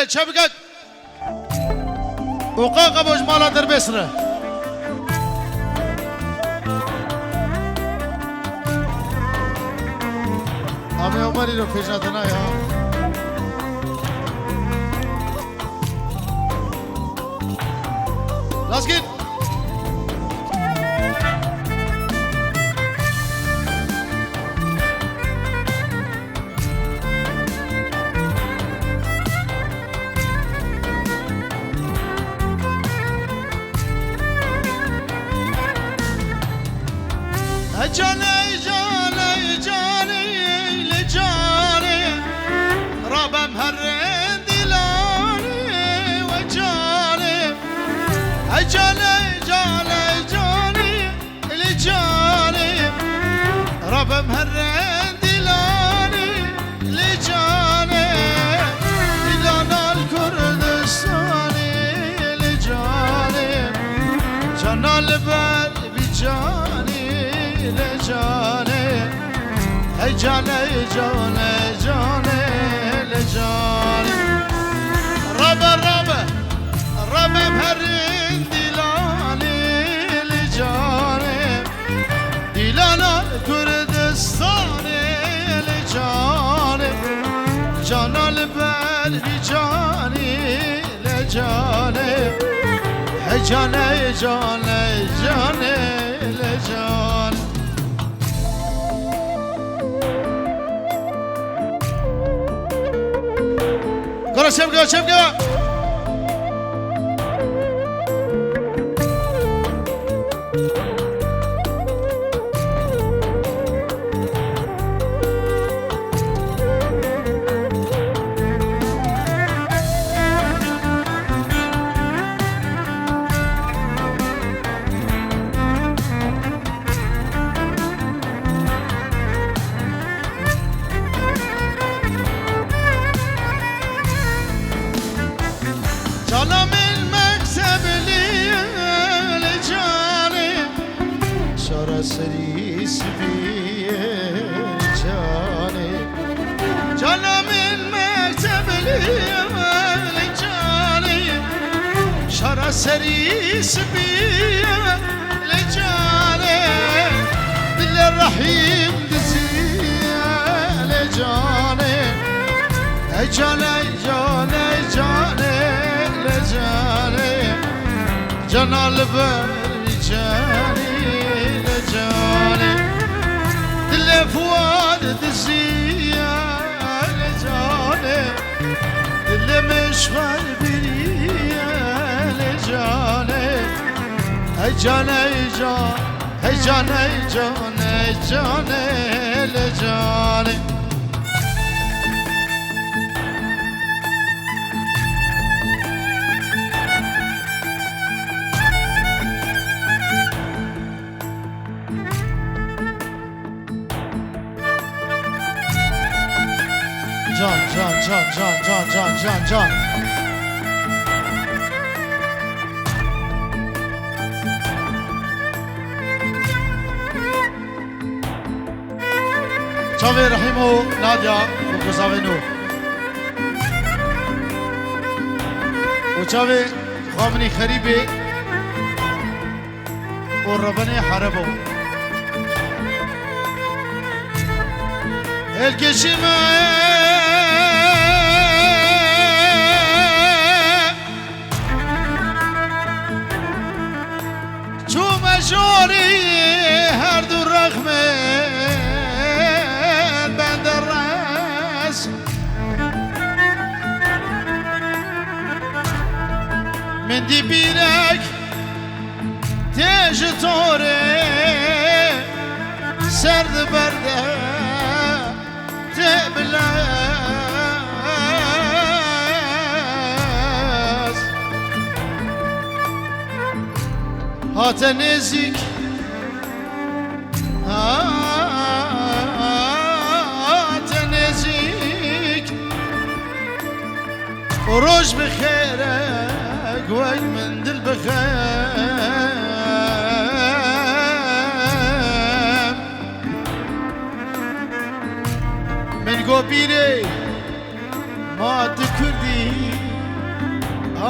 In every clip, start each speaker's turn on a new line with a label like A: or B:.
A: بله چبکت وقاقه باش مالا در بسره آمی عمری رو پیشنهاد نه یا Let's get جاني جاني جاني لجاني ربا مهرين دلاني وجاني جاني جاني جاني لجاني ربا مهرين دلاني لجاني دلانا الكردستاني لجاني جانا البال بجاني لجاني هي جاني جاني جاني لجاني ربا ربا ربا بهرين دلاني لجاني دلانا كردستاني لجاني جانا البال بجاني لجاني هي جاني جاني جاني لجاني خلاص شبكة شبكة جانا من مكتب لي لجاني شارع سريس بي لجاني جانا من مكتب لي لجاني شارع سريس بي لجاني دل الرحيم دزي لجاني جاني جاني جاني لجاني جانا البرجاني لجاني دل فؤاد دزيا لجاني دل مشغل بريا لجاني هي جاني جان هي جاني جاني جاني لجاني جان جان جان جان جان جان جان جان چاوی رحیم و نادیا و گزاوینو و چاوی خامنی خریبی و ربنی حربو الكشمة شو مشوري هرد الرغم بند الراس من دي بيرك تيج طوري سرد برده بلاس هات نزيك هات نزيك وروج بخيرك وين من دل بخير من گو بیره ما دکردی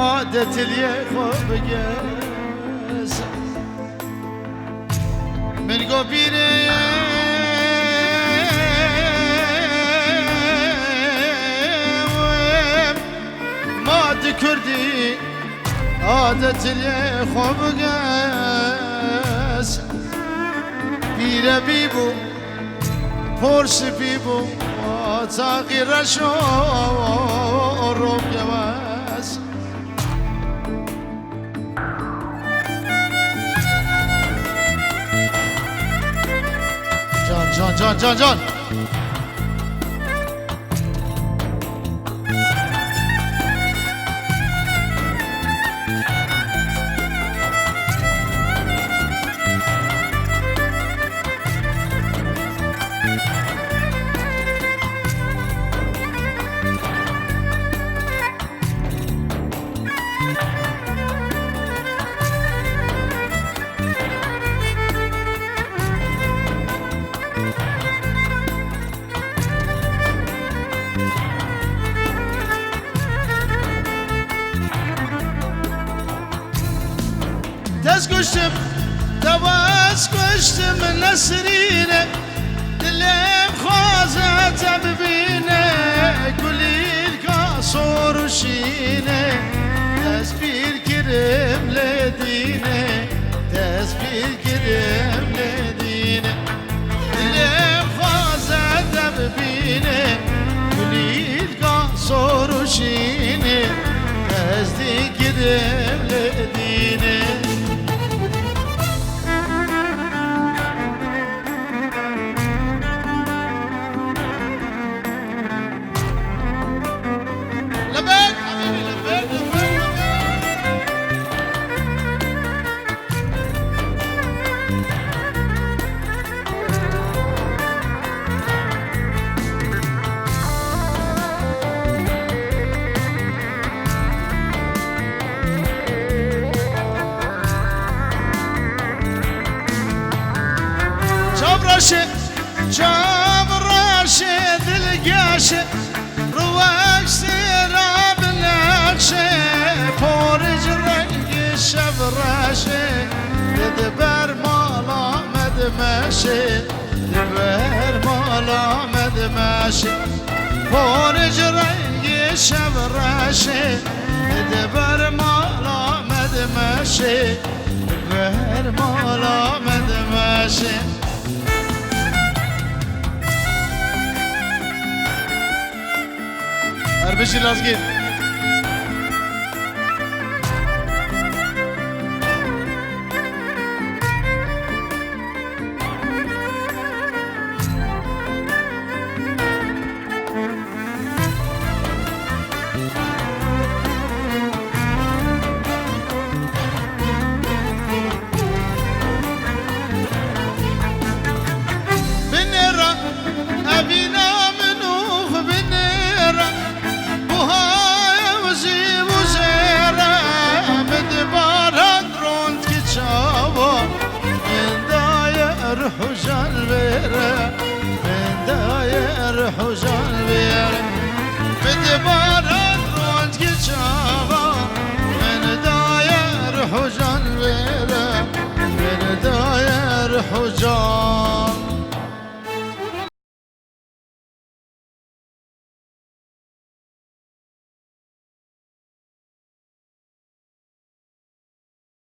A: عادت اليخوب قاس من قبيري ما تكردي عادت اليخوب قاس بيرا بيبو پرس بیبو تغییرش رو بیاوز جان جان جان جان جان دست کشتم دواز کشتم نسرینه دلم خوازت ببینه گلیل کاسور و شینه دست بیر کرم لدینه دست بیر کرم لدینه دلم خوازت ببینه گلیل کاسور و شینه دست بیر کرم لدینه جاب راشه دلقاشه رواق سيراب نقشه فورج رنگ شب راشه دبر مالا مدمشه دبر مالا مدمشه فورج رنگ شب راشه دبر مالا مدمشه دبر مالا مدمشه بشي لازقين بنرى أبينا منوخ بنرى حجان بيره من داير حجان بيره بدبار الروند كشابا من داير حجان بيره من داير حجان